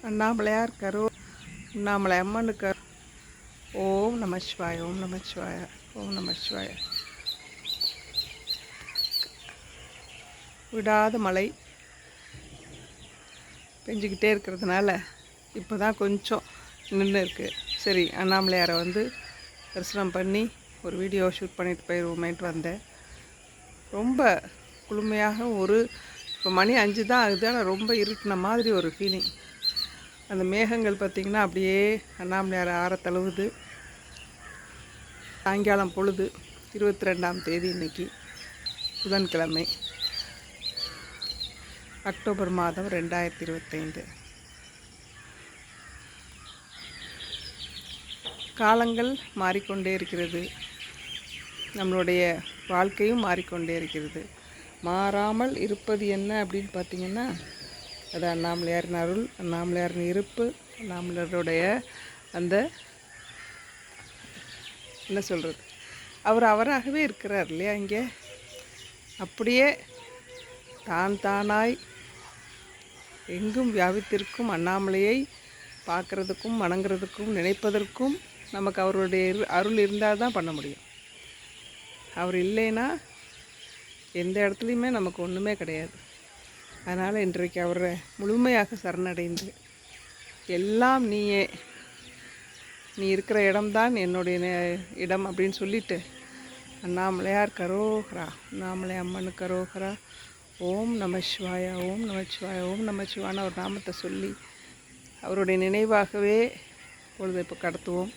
அண்ணாமலையார் கரோ அண்ணாமலை அம்மனுக்கு ஓம் நம சிவாய ஓம் நம சிவாய ஓம் நம சிவாய. விடாத மழை பெஞ்சிக்கிட்டே இருக்கிறதுனால இப்போ தான் கொஞ்சம் நின்று இருக்குது. சரி, அண்ணாமலையாரை தரிசனம் பண்ணி ஒரு வீடியோ ஷூட் பண்ணிட்டு போயிடுவோமேன்ட்டு வந்தேன். ரொம்ப குளுமையாக இப்போ மணி 5 தான் ஆகுது, ஆனால் ரொம்ப இருட்டின மாதிரி ஒரு ஃபீலிங். அந்த மேகங்கள் பார்த்திங்கன்னா அப்படியே அண்ணாமலையார் ஆற தழுவுது. சாயங்காலம் பொழுது 22ஆம் தேதி இன்னைக்கு புதன்கிழமை, அக்டோபர் மாதம் 2025. காலங்கள் மாறிக்கொண்டே இருக்கிறது, நம்மளுடைய வாழ்க்கையும் மாறிக்கொண்டே இருக்கிறது. மாறாமல் இருப்பது என்ன அப்படின்னு பார்த்திங்கன்னா, அது அண்ணாமலையாரின் அருள், அண்ணாமலையாரின் இருப்பு, அண்ணாமலையாருடைய அந்த என்ன சொல்கிறது, அவர் அவராகவே இருக்கிறார் இல்லையா. இங்கே அப்படியே தானாய் எங்கும் வியாபித்திருக்கும் அண்ணாமலையை பார்க்குறதுக்கும் வணங்குறதுக்கும் நினைப்பதற்கும் நமக்கு அவருடைய அருள் இருந்தால் தான் பண்ண முடியும். அவர் இல்லைன்னா எந்த இடத்துலையுமே நமக்கு ஒன்றுமே கிடையாது. அதனால் இன்றைக்கு அவரை முழுமையாக சரணடைந்து, எல்லாம் நீயே, நீ இருக்கிற இடம்தான் என்னுடைய இடம் அப்படின்னு சொல்லிட்டு, அண்ணாமலையார் கரோகரா, அண்ணாமலை அம்மனுக்கு கரோகரா, ஓம் நம சிவாயா ஓம் நம சிவாயா ஓம் நம சிவான ஒரு நாமத்தை சொல்லி அவருடைய நினைவாகவே பொழுதை இப்போ கடத்துவோம்.